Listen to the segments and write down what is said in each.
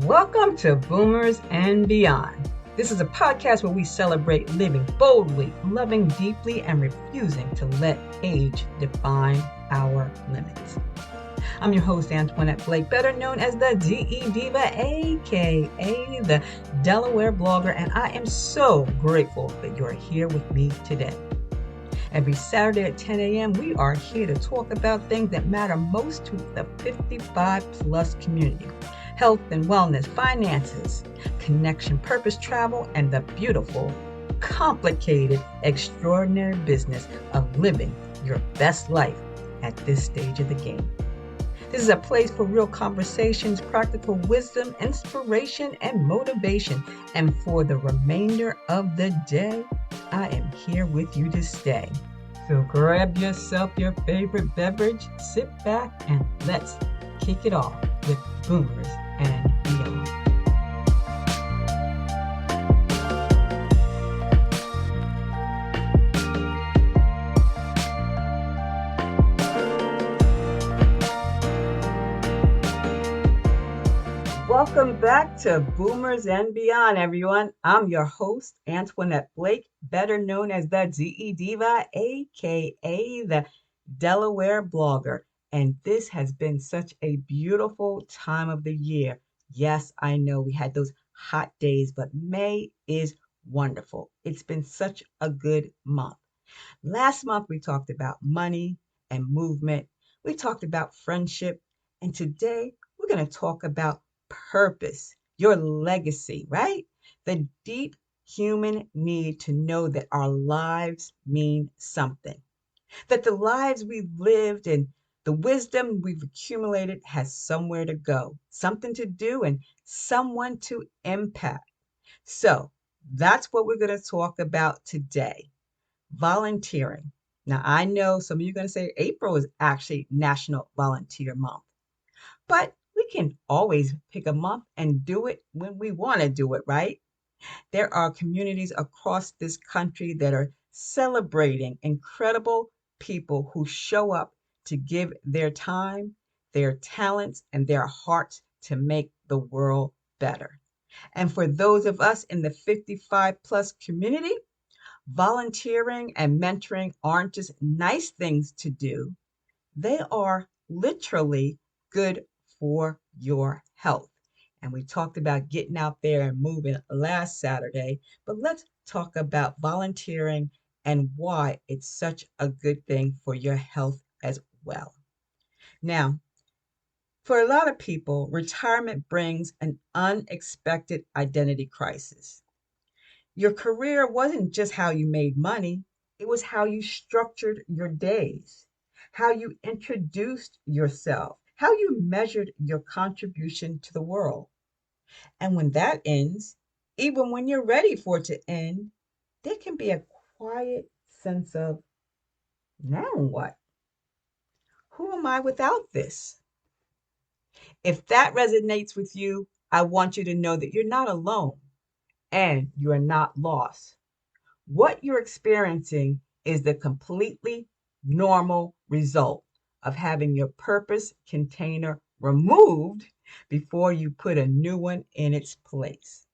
Welcome to Boomers and Beyond. This is a podcast where we celebrate living boldly, loving deeply, and refusing to let age define our limits. I'm your host, Antionette Blake, better known as the Divah, aka the Delaware Blogger, and I am so grateful that you're here with me today. Every Saturday at 10 a.m., we are here to talk about things that matter most to the 55-plus community. Health and wellness, finances, connection, purpose, travel, and the beautiful, complicated, extraordinary business of living your best life at this stage of the game. This is a place for real conversations, practical wisdom, inspiration, and motivation. And for the remainder of the day, I am here with you to stay. So grab yourself your favorite beverage, sit back, and let's kick it off with Boomers and Beyond. Welcome back to Boomers and Beyond, everyone. I'm your host, Antionette Blake, better known as the Divah, aka the Delaware Blogger. And this has been such a beautiful time of the year. Yes, I know we had those hot days, but May is wonderful. It's been such a good month. Last month, we talked about money and movement. We talked about friendship. And today, we're going to talk about purpose, your legacy, right? The deep human need to know that our lives mean something, that the lives we've lived and the wisdom we've accumulated has somewhere to go, something to do, and someone to impact. So that's what we're going to talk about today. Volunteering. Now, I know some of you are going to say April is actually National Volunteer Month, but we can always pick a month and do it when we want to do it, right? There are communities across this country that are celebrating incredible people who show up to give their time, their talents, and their hearts to make the world better. And for those of us in the 55-plus community, volunteering and mentoring aren't just nice things to do. They are literally good for your health. And we talked about getting out there and moving last Saturday, but let's talk about volunteering and why it's such a good thing for your health as well. Now, for a lot of people, retirement brings an unexpected identity crisis. Your career wasn't just how you made money, it was how you structured your days, how you introduced yourself, how you measured your contribution to the world. And when that ends, even when you're ready for it to end, there can be a quiet sense of, now what? Who am I without this? If that resonates with you, I want you to know that you're not alone and you are not lost. What you're experiencing is the completely normal result of having your purpose container removed before you put a new one in its place.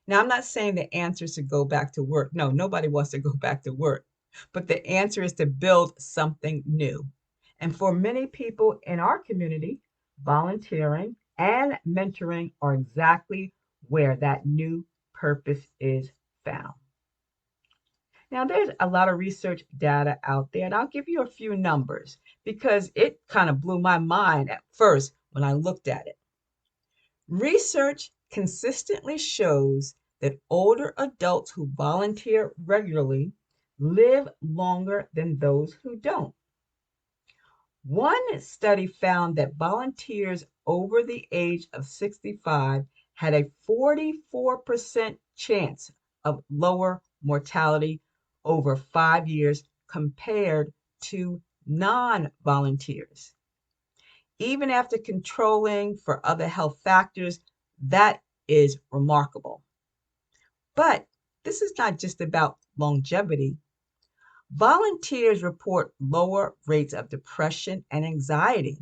Now, I'm not saying the answer is to go back to work. No, nobody wants to go back to work. But the answer is to build something new. And for many people in our community, volunteering and mentoring are exactly where that new purpose is found. Now, there's a lot of research data out there, and I'll give you a few numbers because it kind of blew my mind at first when I looked at it. Research consistently shows that older adults who volunteer regularly live longer than those who don't. One study found that volunteers over the age of 65 had a 44% chance of lower mortality over 5 years compared to non-volunteers. Even after controlling for other health factors, that is remarkable. But this is not just about longevity. Volunteers report lower rates of depression and anxiety.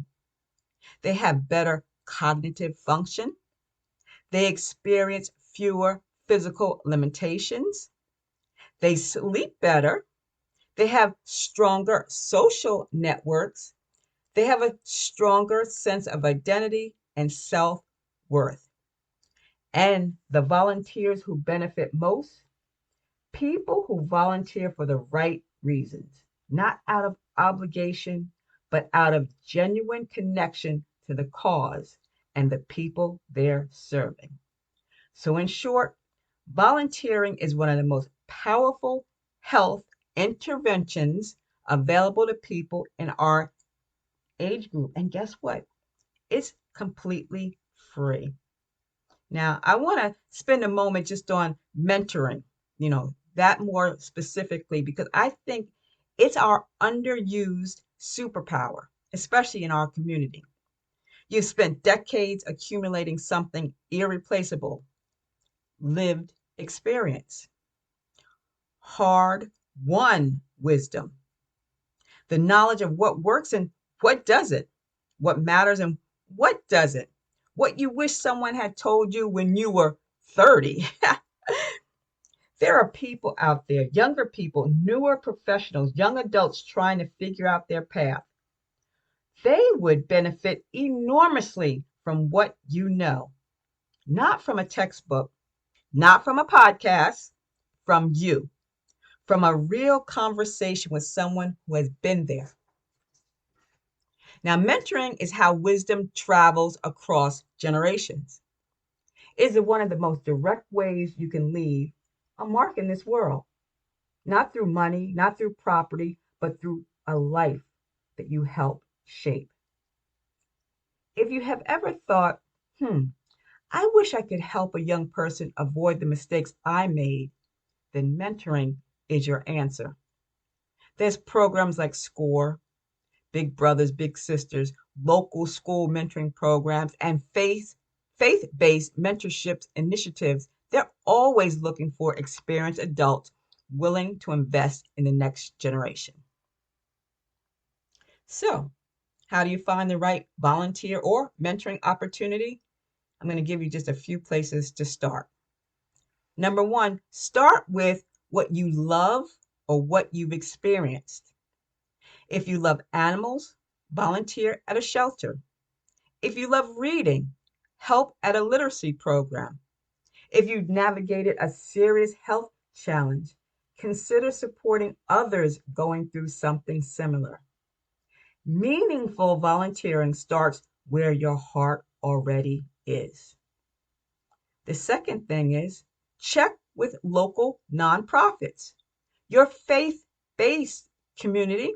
They have better cognitive function. They experience fewer physical limitations. They sleep better. They have stronger social networks. They have a stronger sense of identity and self-worth. And the volunteers who benefit most, people who volunteer for the right reasons, not out of obligation, but out of genuine connection to the cause and the people they're serving. So, in short, volunteering is one of the most powerful health interventions available to people in our age group. And guess what? It's completely free. Now, I want to spend a moment just on mentoring, that more specifically, because I think it's our underused superpower, especially in our community. You've spent decades accumulating something irreplaceable, lived experience, hard won wisdom, the knowledge of what works and what doesn't, what matters and what doesn't, what you wish someone had told you when you were 30. There are people out there, younger people, newer professionals, young adults trying to figure out their path. They would benefit enormously from what you know, not from a textbook, not from a podcast, from you, from a real conversation with someone who has been there. Now, mentoring is how wisdom travels across generations. It is one of the most direct ways you can leave a mark in this world, not through money, not through property, but through a life that you help shape. If you have ever thought, I wish I could help a young person avoid the mistakes I made, then mentoring is your answer. There's programs like SCORE, Big Brothers, Big Sisters, local school mentoring programs, and faith-based mentorship initiatives. They're always looking for experienced adults willing to invest in the next generation. So, how do you find the right volunteer or mentoring opportunity? I'm going to give you just a few places to start. Number one, start with what you love or what you've experienced. If you love animals, volunteer at a shelter. If you love reading, help at a literacy program. If you've navigated a serious health challenge, consider supporting others going through something similar. Meaningful volunteering starts where your heart already is. The second thing is check with local nonprofits, your faith-based community,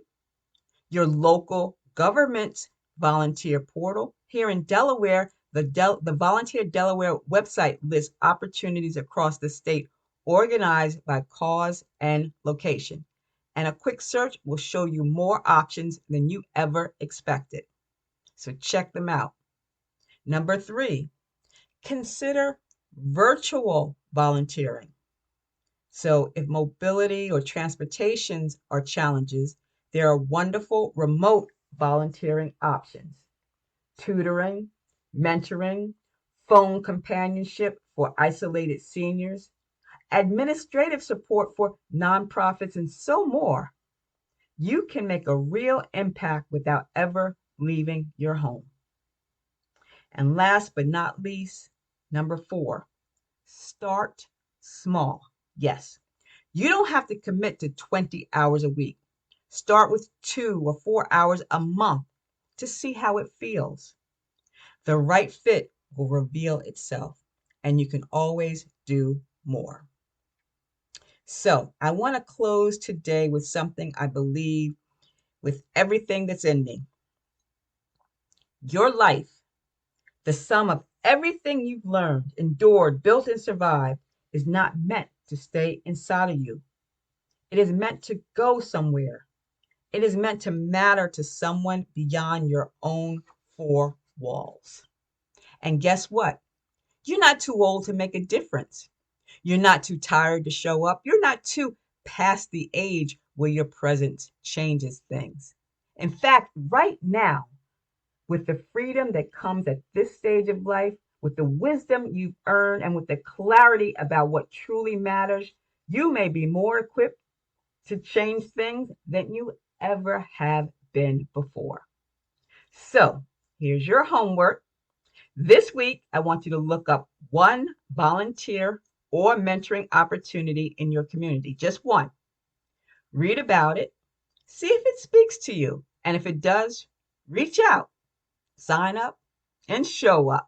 your local government's volunteer portal. Here in Delaware, the Volunteer Delaware website lists opportunities across the state organized by cause and location. And a quick search will show you more options than you ever expected. So check them out. Number three, consider virtual volunteering. So if mobility or transportations are challenges, there are wonderful remote volunteering options. Tutoring, mentoring, phone companionship for isolated seniors, administrative support for nonprofits, and so more. You can make a real impact without ever leaving your home. And last but not least, number four, start small. Yes, you don't have to commit to 20 hours a week. Start with 2 or 4 hours a month to see how it feels. The right fit will reveal itself, and you can always do more. So, I want to close today with something I believe with everything that's in me. Your life, the sum of everything you've learned, endured, built, and survived, is not meant to stay inside of you. It is meant to go somewhere. It is meant to matter to someone beyond your own four walls. And guess what? You're not too old to make a difference. You're not too tired to show up. You're not too past the age where your presence changes things. In fact, right now, with the freedom that comes at this stage of life, with the wisdom you've earned and with the clarity about what truly matters, you may be more equipped to change things than you ever have been before. So here's your homework. This week, I want you to look up one volunteer or mentoring opportunity in your community, just one. Read about it, see if it speaks to you, and if it does, reach out, sign up, and show up.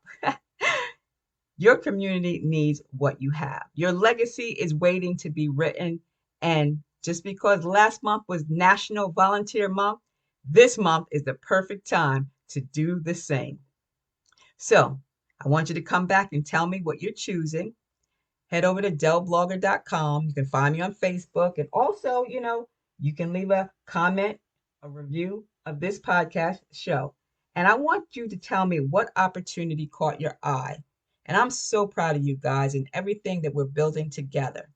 Your community needs what you have. Your legacy is waiting to be written, and just because last month was National Volunteer Month, this month is the perfect time to do the same. So I want you to come back and tell me what you're choosing. Head over to delblogger.com. You can find me on Facebook. And also, you can leave a comment, a review of this podcast show. And I want you to tell me what opportunity caught your eye. And I'm so proud of you guys and everything that we're building together.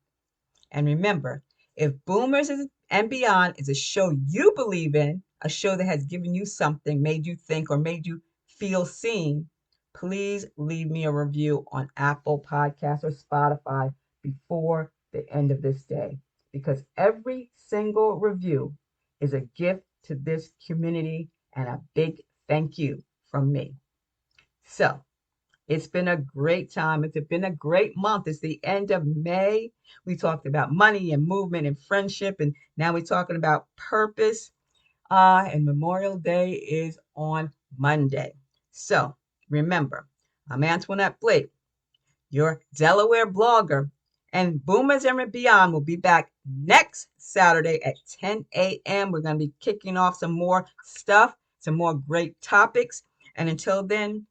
And remember, if Boomers and Beyond is a show you believe in, a show that has given you something, made you think, or made you feel seen, please leave me a review on Apple Podcasts or Spotify before the end of this day, because every single review is a gift to this community and a big thank you from me. So it's been a great time. It's been a great month. It's the end of May. We talked about money and movement and friendship, and now we're talking about purpose. And Memorial Day is on Monday. So remember, I'm Antionette Blake, your Delaware blogger, and Boomers and Beyond will be back next Saturday at 10 a.m. We're going to be kicking off some more stuff, some more great topics. And until then,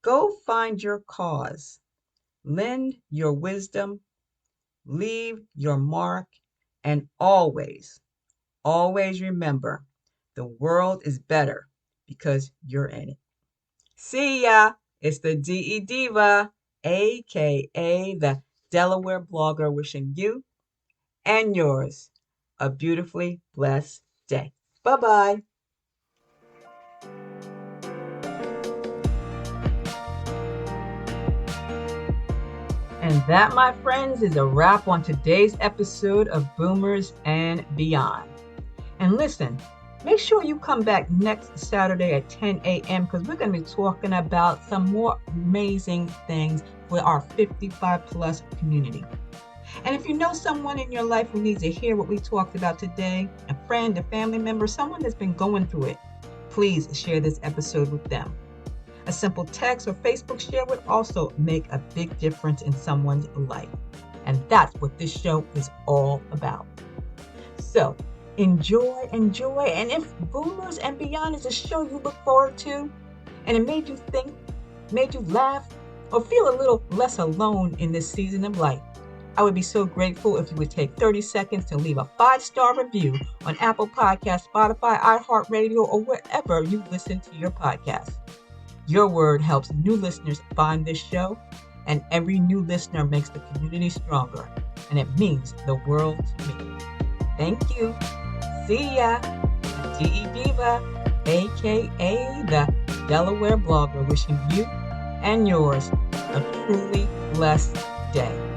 go find your cause, lend your wisdom, leave your mark, and always, always remember, the world is better because you're in it. See ya. It's the DE Diva, aka the Delaware Blogger, wishing you and yours a beautifully blessed day. Bye-bye. And that, my friends, is a wrap on today's episode of Boomers and Beyond. And listen, make sure you come back next Saturday at 10 a.m. because we're going to be talking about some more amazing things for our 55 plus community. And if you know someone in your life who needs to hear what we talked about today, a friend, a family member, someone that's been going through it, please share this episode with them. A simple text or Facebook share would also make a big difference in someone's life. And that's what this show is all about. So enjoy. And if Boomers and Beyond is a show you look forward to, and it made you think, made you laugh, or feel a little less alone in this season of life, I would be so grateful if you would take 30 seconds to leave a 5-star review on Apple Podcasts, Spotify, iHeartRadio, or wherever you listen to your podcast. Your word helps new listeners find this show, and every new listener makes the community stronger, and it means the world to me. Thank you. See ya. DE Diva, aka the Delaware Blogger, wishing you and yours a truly blessed day.